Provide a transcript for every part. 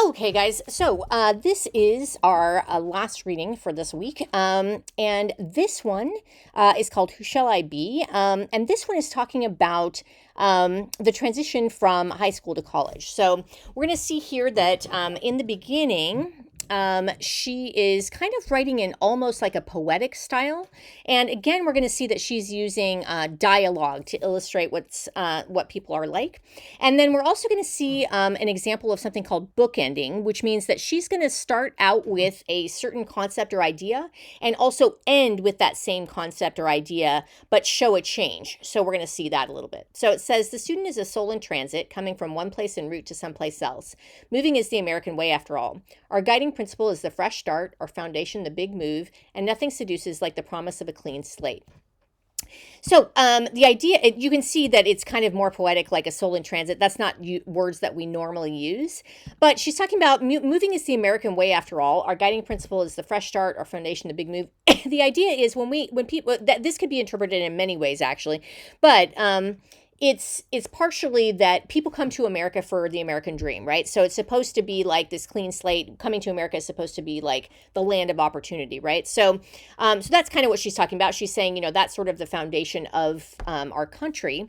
Okay, guys. So this is our last reading for this week, and this one is called "Who Shall I Be?" And this one is talking about the transition from high school to college. So we're going to see here that in the beginning. She is kind of writing in almost like a poetic style. And again, we're going to see that she's using dialogue to illustrate what people are like. And then we're also going to see an example of something called bookending, which means that she's going to start out with a certain concept or idea and also end with that same concept or idea, but show a change. So we're going to see that a little bit. So it says, the student is a soul in transit, coming from one place en route to someplace else. Moving is the American way after all. Our guiding principle is the fresh start, our foundation, the big move, and nothing seduces like the promise of a clean slate. So the idea, you can see that it's kind of more poetic, like a soul in transit. That's not words that we normally use. But she's talking about moving is the American way after all. Our guiding principle is the fresh start, our foundation, the big move. The idea is when people, that this could be interpreted in many ways, actually. But it's partially that people come to America for the American dream, right? So it's supposed to be like this clean slate. Coming to America is supposed to be like the land of opportunity, right? So that's kind of what she's talking about. She's saying, that's sort of the foundation of our country.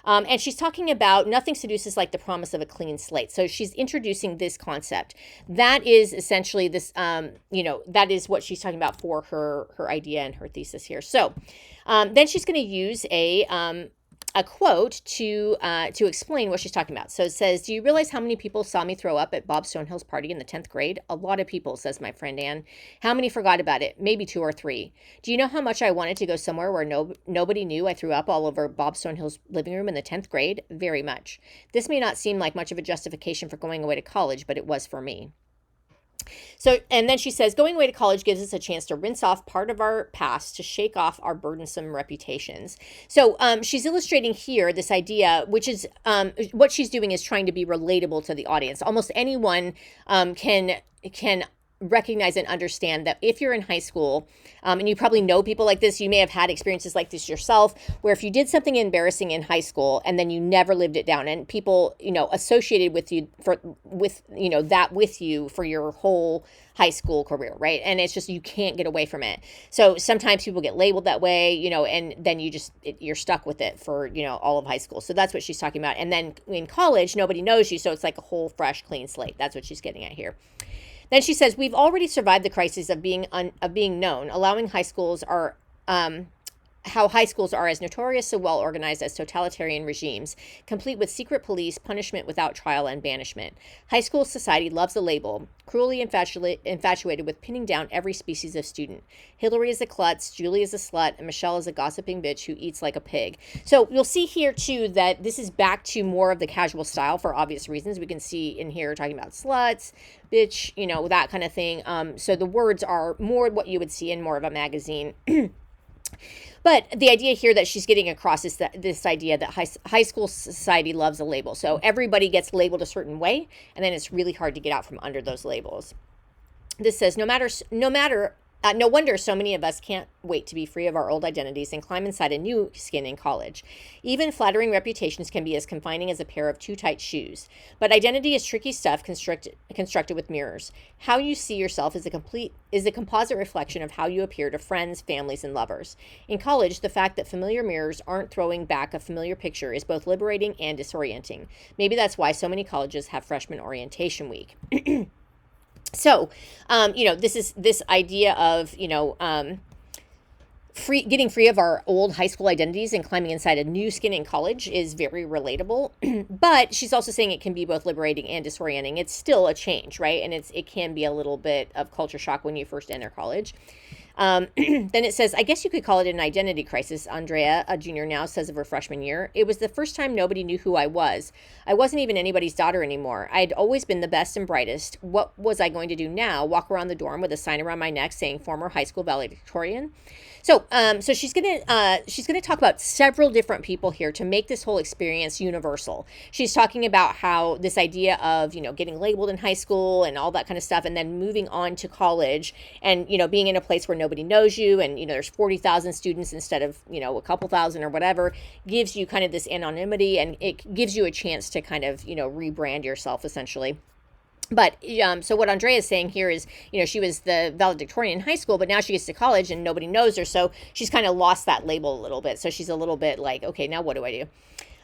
And she's talking about nothing seduces like the promise of a clean slate. So she's introducing this concept. That is essentially this, that is what she's talking about for her idea and her thesis here. So then she's going to use a quote to explain what she's talking about. So it says, do you realize how many people saw me throw up at Bob Stonehill's party in the 10th grade? A lot of people, says my friend Anne. How many forgot about it? Maybe 2 or 3. Do you know how much I wanted to go somewhere where nobody knew I threw up all over Bob Stonehill's living room in the 10th grade? Very much. This may not seem like much of a justification for going away to college, but it was for me. So, and then she says, going away to college gives us a chance to rinse off part of our past, to shake off our burdensome reputations. So she's illustrating here this idea, which is what she's doing is trying to be relatable to the audience. Almost anyone can recognize and understand that if you're in high school, and you probably know people like this, you may have had experiences like this yourself, where if you did something embarrassing in high school and then you never lived it down, and people, associated with you with you for your whole high school career, right? And it's just, you can't get away from it. So sometimes people get labeled that way, and then you're stuck with it for, all of high school. So that's what she's talking about. And then in college, nobody knows you. So it's like a whole fresh, clean slate. That's what she's getting at here. Then she says, we've already survived the crisis of being known, allowing how high schools are as notorious, so well organized as totalitarian regimes, complete with secret police, punishment without trial, and banishment. High school society loves a label, cruelly infatuated with pinning down every species of student. Hillary is a klutz, Julie is a slut, and Michelle is a gossiping bitch who eats like a pig. So you'll see here, too, that this is back to more of the casual style for obvious reasons. We can see in here talking about sluts, bitch, that kind of thing. So the words are more what you would see in more of a magazine. But the idea here that she's getting across is that this idea that high school society loves a label. So everybody gets labeled a certain way, and then it's really hard to get out from under those labels. This says, no wonder so many of us can't wait to be free of our old identities and climb inside a new skin in college. Even flattering reputations can be as confining as a pair of too tight shoes. But identity is tricky stuff constructed with mirrors. How you see yourself is a composite reflection of how you appear to friends, families, and lovers. In college, the fact that familiar mirrors aren't throwing back a familiar picture is both liberating and disorienting. Maybe that's why so many colleges have freshman orientation week. So, this is this idea of, getting free of our old high school identities and climbing inside a new skin in college is very relatable. But she's also saying it can be both liberating and disorienting. It's still a change, right? And it can be a little bit of culture shock when you first enter college. Then it says, I guess you could call it an identity crisis, Andrea, a junior now, says of her freshman year. It was the first time nobody knew who I was. I wasn't even anybody's daughter anymore. I'd always been the best and brightest. What was I going to do now? Walk around the dorm with a sign around my neck saying former high school valedictorian? So she's gonna talk about several different people here to make this whole experience universal. She's talking about how this idea of getting labeled in high school and all that kind of stuff, and then moving on to college, and being in a place where nobody knows you, and there's 40,000 students instead of a couple thousand or whatever, gives you kind of this anonymity, and it gives you a chance to kind of rebrand yourself essentially. But so what Andrea is saying here is, she was the valedictorian in high school, but now she gets to college and nobody knows her. So she's kind of lost that label a little bit. So she's a little bit like, okay, now what do I do?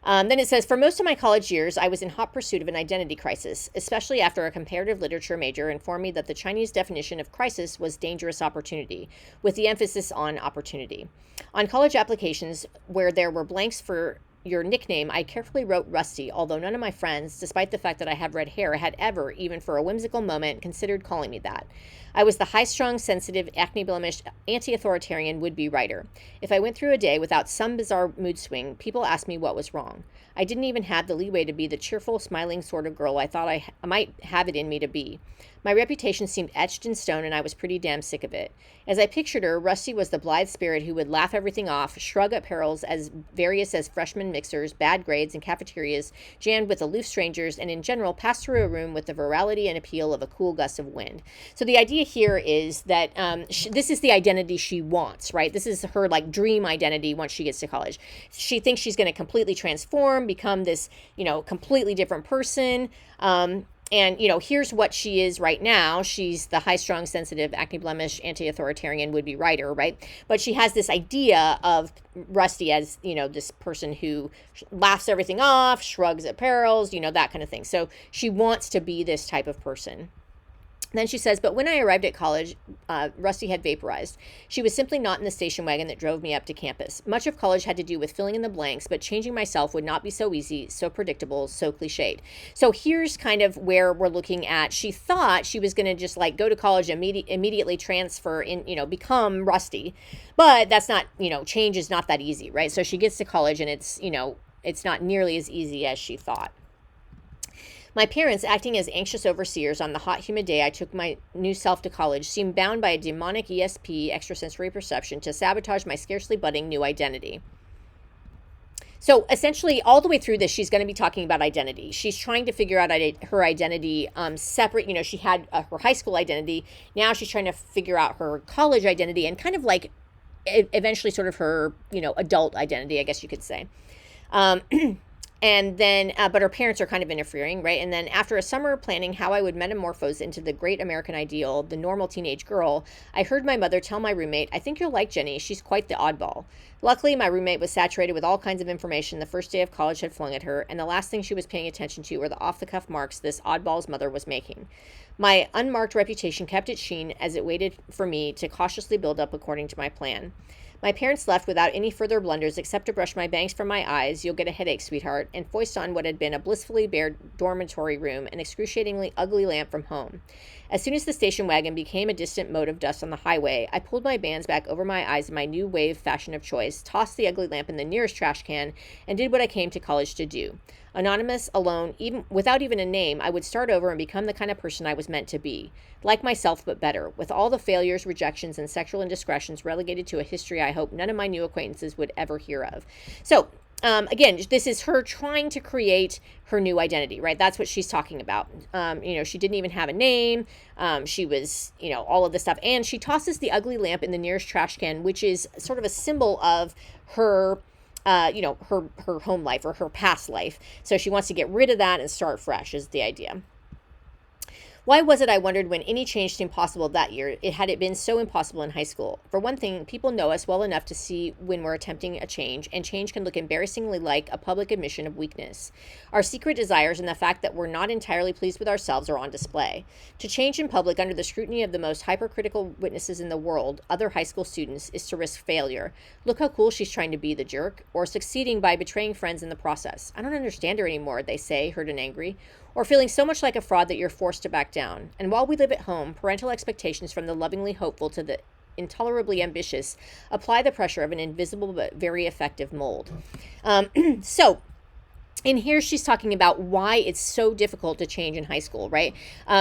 Then it says, for most of my college years, I was in hot pursuit of an identity crisis, especially after a comparative literature major informed me that the Chinese definition of crisis was dangerous opportunity, with the emphasis on opportunity. On college applications, where there were blanks for your nickname, I carefully wrote Rusty, although none of my friends, despite the fact that I have red hair, had ever, even for a whimsical moment, considered calling me that. I was the high-strung, sensitive, acne-blemished, anti-authoritarian would-be writer. If I went through a day without some bizarre mood swing, people asked me what was wrong. I didn't even have the leeway to be the cheerful, smiling sort of girl I thought I might have it in me to be. My reputation seemed etched in stone, and I was pretty damn sick of it. As I pictured her, Rusty was the blithe spirit who would laugh everything off, shrug at perils as various as freshman mixers, bad grades, and cafeterias, jammed with aloof strangers, and in general pass through a room with the virality and appeal of a cool gust of wind. So the idea here is that this is the identity she wants, right? This is her like dream identity once she gets to college. She thinks she's going to completely transform, become this, completely different person. And, here's what she is right now. She's the high-strung, sensitive, acne-blemish, anti-authoritarian would-be writer, right? But she has this idea of Rusty as, this person who laughs everything off, shrugs at perils, that kind of thing. So she wants to be this type of person. Then she says, but when I arrived at college, Rusty had vaporized. She was simply not in the station wagon that drove me up to campus. Much of college had to do with filling in the blanks, but changing myself would not be so easy, so predictable, so cliched. So here's kind of where we're looking at. She thought she was going to just like go to college, immediately transfer in, become Rusty. But that's not, change is not that easy, right? So she gets to college and it's not nearly as easy as she thought. My parents, acting as anxious overseers on the hot, humid day I took my new self to college, seemed bound by a demonic ESP, extrasensory perception, to sabotage my scarcely budding new identity. So essentially, all the way through this, she's going to be talking about identity. She's trying to figure out her identity separate. She had her high school identity. Now she's trying to figure out her college identity and kind of like eventually sort of her, adult identity, I guess you could say. And then, but her parents are kind of interfering, right? And then after a summer planning how I would metamorphose into the great American ideal, the normal teenage girl, I heard my mother tell my roommate, I think you'll like Jenny. She's quite the oddball. Luckily, my roommate was saturated with all kinds of information the first day of college had flung at her, and the last thing she was paying attention to were the off-the-cuff marks this oddball's mother was making. My unmarked reputation kept its sheen as it waited for me to cautiously build up according to my plan. My parents left without any further blunders except to brush my bangs from my eyes, you'll get a headache, sweetheart, and foist on what had been a blissfully bare dormitory room an excruciatingly ugly lamp from home. As soon as the station wagon became a distant mote of dust on the highway, I pulled my bands back over my eyes in my new wave fashion of choice, tossed the ugly lamp in the nearest trash can, and did what I came to college to do. Anonymous, alone, even without even a name, I would start over and become the kind of person I was meant to be. Like myself, but better, with all the failures, rejections, and sexual indiscretions relegated to a history I hope none of my new acquaintances would ever hear of. So, again, this is her trying to create her new identity, right? That's what she's talking about. She didn't even have a name. She was, all of this stuff. And she tosses the ugly lamp in the nearest trash can, which is sort of a symbol of her her home life or her past life. So she wants to get rid of that and start fresh is the idea. Why was it, I wondered, when any change seemed possible that year, had it been so impossible in high school? For one thing, people know us well enough to see when we're attempting a change, and change can look embarrassingly like a public admission of weakness. Our secret desires and the fact that we're not entirely pleased with ourselves are on display. To change in public under the scrutiny of the most hypercritical witnesses in the world, other high school students, is to risk failure. Look how cool she's trying to be, the jerk, or succeeding by betraying friends in the process. I don't understand her anymore, they say, hurt and angry. Or feeling so much like a fraud that you're forced to back down. And while we live at home, parental expectations from the lovingly hopeful to the intolerably ambitious apply the pressure of an invisible but very effective mold. So in here, she's talking about why it's so difficult to change in high school, right?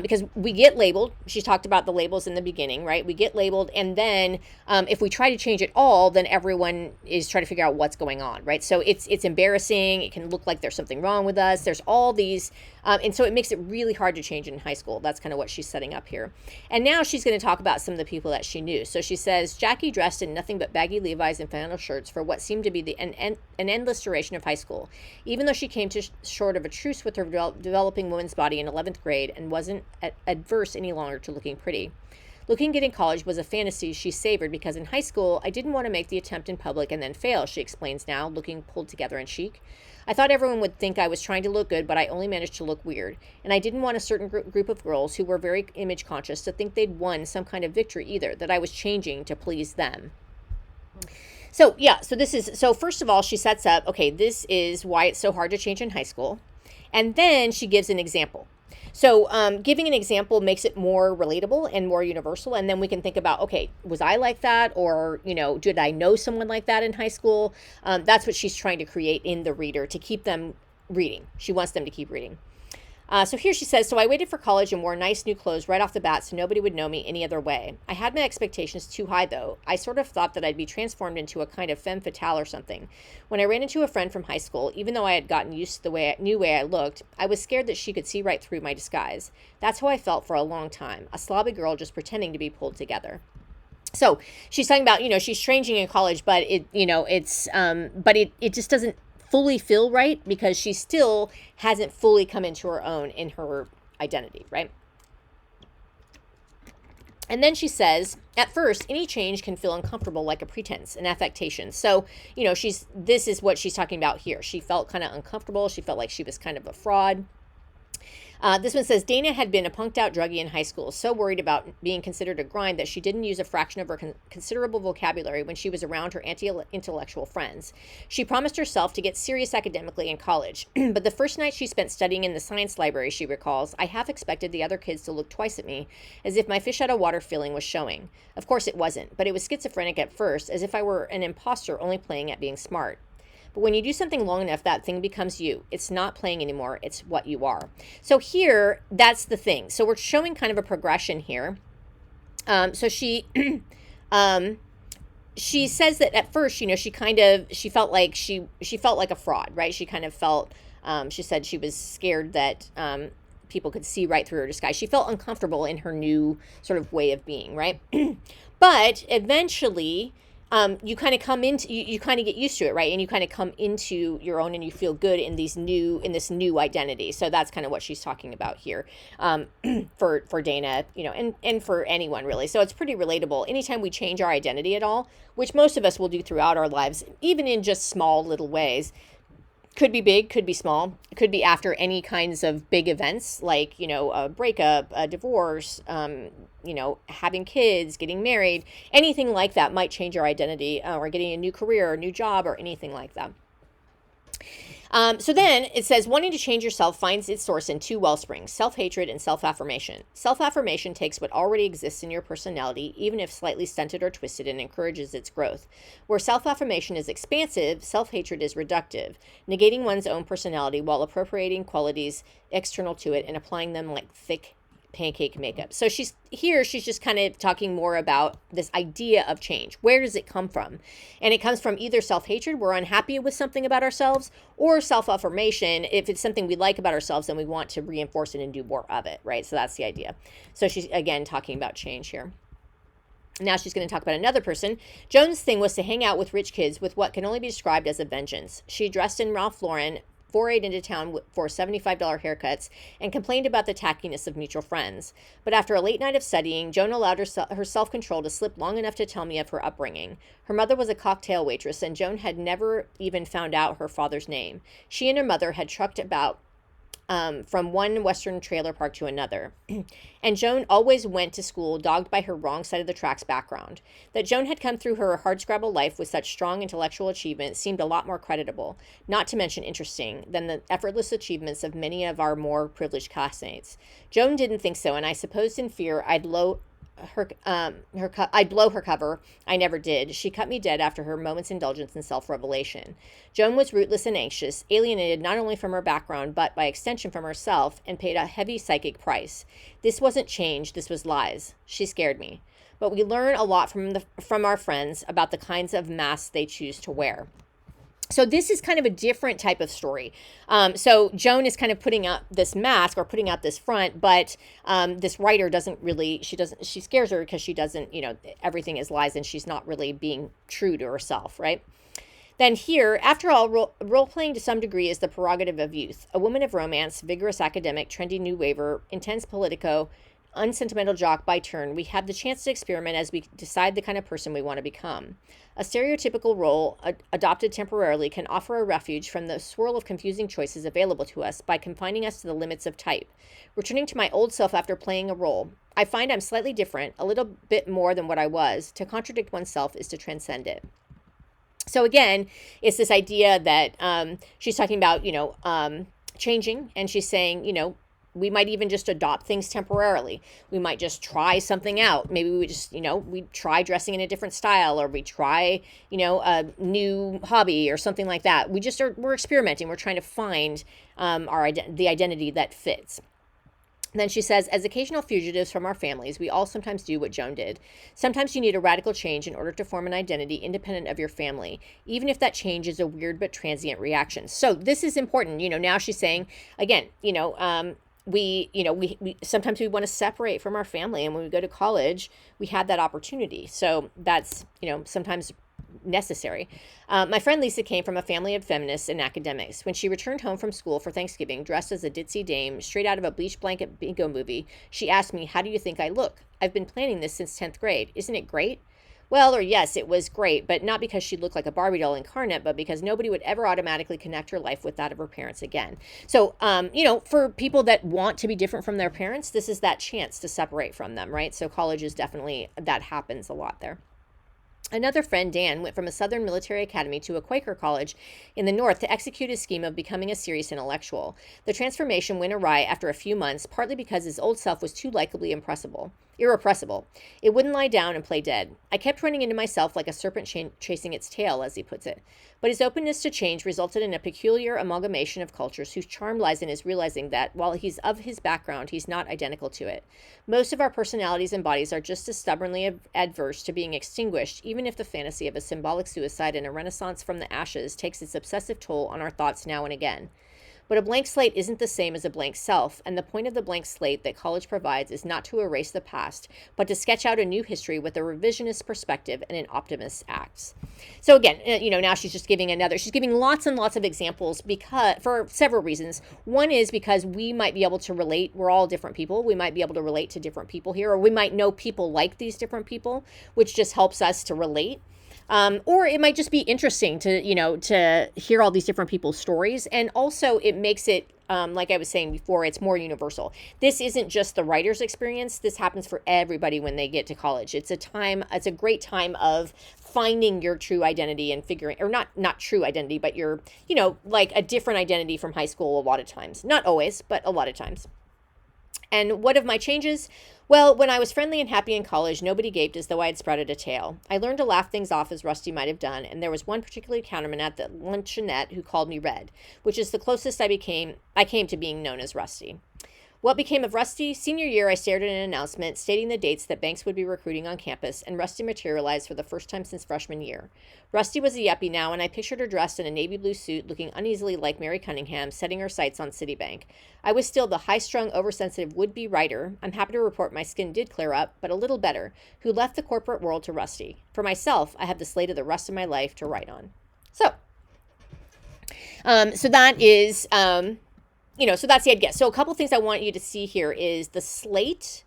Because we get labeled. She talked about the labels in the beginning, right? We get labeled, and then if we try to change it all, then everyone is trying to figure out what's going on, right? So it's embarrassing. It can look like there's something wrong with us. There's all these And so it makes it really hard to change in high school. That's kind of what she's setting up here. And now she's going to talk about some of the people that she knew. So she says, Jackie dressed in nothing but baggy Levi's and flannel shirts for what seemed to be an endless duration of high school, even though she came to short of a truce with her developing woman's body in 11th grade and wasn't adverse any longer to looking pretty. Looking good in college was a fantasy she savored because in high school, I didn't want to make the attempt in public and then fail, she explains now, looking pulled together and chic. I thought everyone would think I was trying to look good, but I only managed to look weird. And I didn't want a certain group of girls who were very image conscious to think they'd won some kind of victory either, that I was changing to please them. So, yeah, so first of all, she sets up, okay, this is why it's so hard to change in high school. And then she gives an example. So giving an example makes it more relatable and more universal. And then we can think about, okay, was I like that? Or, did I know someone like that in high school? That's what she's trying to create in the reader to keep them reading. She wants them to keep reading. So here she says, so I waited for college and wore nice new clothes right off the bat so nobody would know me any other way. I had my expectations too high, though. I sort of thought that I'd be transformed into a kind of femme fatale or something. When I ran into a friend from high school, even though I had gotten used to the new way I looked, I was scared that she could see right through my disguise. That's how I felt for a long time, a slobby girl just pretending to be pulled together. So she's talking about, she's changing in college, but it just doesn't fully feel right because she still hasn't fully come into her own in her identity, right? And then she says, at first, any change can feel uncomfortable like a pretense, an affectation. So, this is what she's talking about here. She felt kind of uncomfortable. She felt like she was kind of a fraud. This one says, Dana had been a punked out druggie in high school, so worried about being considered a grind that she didn't use a fraction of her considerable vocabulary when she was around her anti-intellectual friends. She promised herself to get serious academically in college, but the first night she spent studying in the science library, she recalls, I half expected the other kids to look twice at me, as if my fish out of water feeling was showing. Of course it wasn't, but it was schizophrenic at first, as if I were an imposter only playing at being smart. But when you do something long enough, that thing becomes you. It's not playing anymore. It's what you are. So here, that's the thing. So we're showing kind of a progression here. So she, she says that at first, she felt like she felt like a fraud, right? She kind of felt, she said she was scared that people could see right through her disguise. She felt uncomfortable in her new sort of way of being, right? But eventually, you kind of come into, you kind of get used to it, right? And you kind of come into your own and you feel good in this new identity. So that's kind of what she's talking about here, for Dana, and for anyone really. So it's pretty relatable. Anytime we change our identity at all, which most of us will do throughout our lives, even in just small little ways, could be big, could be small, it could be after any kinds of big events like, a breakup, a divorce, having kids, getting married, anything like that might change your identity, or getting a new career or new job or anything like that. So then it says, wanting to change yourself finds its source in two wellsprings, self-hatred and self-affirmation. Self-affirmation takes what already exists in your personality, even if slightly stunted or twisted, and encourages its growth. Where self-affirmation is expansive, self-hatred is reductive, negating one's own personality while appropriating qualities external to it and applying them like thick pancake makeup. So she's just kind of talking more about this idea of change. Where does it come from? And it comes from either self-hatred, we're unhappy with something about ourselves, or self-affirmation. If it's something we like about ourselves, then we want to reinforce it and do more of it, right? So that's the idea. So she's, again, talking about change here. Now she's going to talk about another person. Joan's thing was to hang out with rich kids with what can only be described as a vengeance. She dressed in Ralph Lauren, forayed into town for $75 haircuts, and complained about the tackiness of mutual friends. But after a late night of studying, Joan allowed her self-control to slip long enough to tell me of her upbringing. Her mother was a cocktail waitress, and Joan had never even found out her father's name. She and her mother had trucked about from one Western trailer park to another. And Joan always went to school dogged by her wrong side of the tracks background. That Joan had come through her hardscrabble life with such strong intellectual achievement seemed a lot more creditable, not to mention interesting, than the effortless achievements of many of our more privileged classmates. Joan didn't think so, and I supposed in fear I'd blow her cover. I never did. She cut me dead after her moment's indulgence in self-revelation. Joan was rootless and anxious, alienated not only from her background, but by extension from herself, and paid a heavy psychic price. This wasn't change, this was lies. She scared me. But we learn a lot from our friends about the kinds of masks they choose to wear. So this is kind of a different type of story. So Joan is kind of putting out this mask or putting out this front, but this writer doesn't really, she scares her because she doesn't, everything is lies and she's not really being true to herself, right? Then here, after all, role-playing to some degree is the prerogative of youth. A woman of romance, vigorous academic, trendy new waver, intense politico, unsentimental jock by turn, we have the chance to experiment as we decide the kind of person we want to become. A stereotypical role, adopted temporarily, can offer a refuge from the swirl of confusing choices available to us by confining us to the limits of type. Returning to my old self after playing a role, I find I'm slightly different, a little bit more than what I was. To contradict oneself is to transcend it. So again, it's this idea that she's talking about, changing, and she's saying, we might even just adopt things temporarily. We might just try something out. Maybe we just, we try dressing in a different style, or we try, a new hobby or something like that. We're experimenting. We're trying to find the identity that fits. Then she says, as occasional fugitives from our families, we all sometimes do what Joan did. Sometimes you need a radical change in order to form an identity independent of your family, even if that change is a weird but transient reaction. So this is important. Now she's saying, again, we sometimes we want to separate from our family, and when we go to college, we have that opportunity. So that's, sometimes necessary. My friend Lisa came from a family of feminists and academics. When she returned home from school for Thanksgiving, dressed as a ditzy dame, straight out of a bleach blanket bingo movie, she asked me, how do you think I look? I've been planning this since 10th grade. Isn't it great? Well, or yes, it was great, but not because she looked like a Barbie doll incarnate, but because nobody would ever automatically connect her life with that of her parents again. So, for people that want to be different from their parents, this is that chance to separate from them, right? So college is definitely, that happens a lot there. Another friend, Dan, went from a Southern military academy to a Quaker college in the North to execute his scheme of becoming a serious intellectual. The transformation went awry after a few months, partly because his old self was too likably irrepressible. It wouldn't lie down and play dead. I kept running into myself like a serpent chasing its tail, as he puts it. But his openness to change resulted in a peculiar amalgamation of cultures whose charm lies in his realizing that, while he's of his background, he's not identical to it. Most of our personalities and bodies are just as stubbornly adverse to being extinguished, even if the fantasy of a symbolic suicide and a renaissance from the ashes takes its obsessive toll on our thoughts now and again. But a blank slate isn't the same as a blank self, and the point of the blank slate that college provides is not to erase the past, but to sketch out a new history with a revisionist perspective and an optimist's acts. So again, now she's giving lots and lots of examples for several reasons. One is because we might be able to relate. We're all different people. We might be able to relate to different people here, or we might know people like these different people, which just helps us to relate. Or it might just be interesting to hear all these different people's stories. And also it makes it, like I was saying before, it's more universal. This isn't just the writer's experience. This happens for everybody when they get to college. It's a great time of finding your true identity and figuring, or not true identity, but your, like a different identity from high school a lot of times. Not always, but a lot of times. And what of my changes? Well, when I was friendly and happy in college, nobody gaped as though I had sprouted a tail. I learned to laugh things off as Rusty might have done, and there was one particularly counterman at the luncheonette who called me Red, which is the closest I came to being known as Rusty. What became of Rusty? Senior year, I stared at an announcement stating the dates that banks would be recruiting on campus, and Rusty materialized for the first time since freshman year. Rusty was a yuppie now, and I pictured her dressed in a navy blue suit, looking uneasily like Mary Cunningham, setting her sights on Citibank. I was still the high-strung, oversensitive would-be writer, I'm happy to report my skin did clear up, but a little better, who left the corporate world to Rusty. For myself, I have the slate of the rest of my life to write on. So that is... so that's the idea. So a couple things I want you to see here is the slate.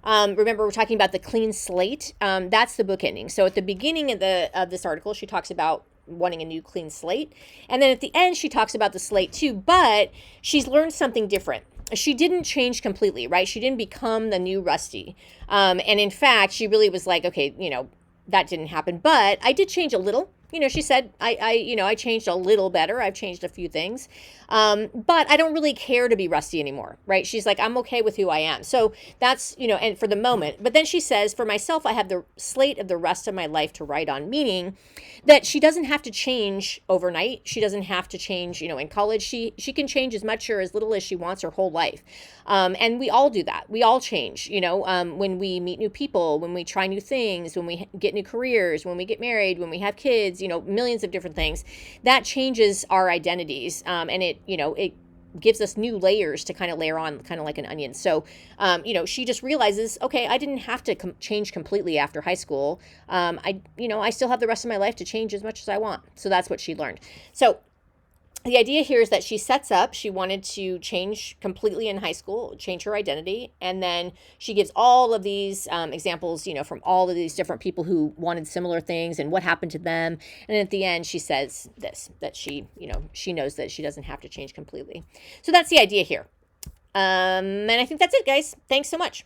Remember, we're talking about the clean slate. That's the book ending. So at the beginning of this article, she talks about wanting a new clean slate. And then at the end, she talks about the slate too, but she's learned something different. She didn't change completely, right? She didn't become the new Rusty. And in fact, she really was like, okay, that didn't happen, but I did change a little. She said, I changed a little better. I've changed a few things. But I don't really care to be Rusty anymore, right? She's like, I'm okay with who I am. So that's, and for the moment. But then she says, for myself, I have the slate of the rest of my life to write on, meaning that she doesn't have to change overnight. She doesn't have to change, in college. She can change as much or as little as she wants her whole life. And we all do that. We all change, when we meet new people, when we try new things, when we get new careers, when we get married, when we have kids, millions of different things. That changes our identities. And it gives us new layers to kind of layer on, kind of like an onion. So, she just realizes, okay, I didn't have to change completely after high school. I still have the rest of my life to change as much as I want. So that's what she learned. So the idea here is that she wanted to change completely in high school, change her identity. And then she gives all of these examples, from all of these different people who wanted similar things and what happened to them. And at the end, she says that she knows that she doesn't have to change completely. So that's the idea here. And I think that's it, guys. Thanks so much.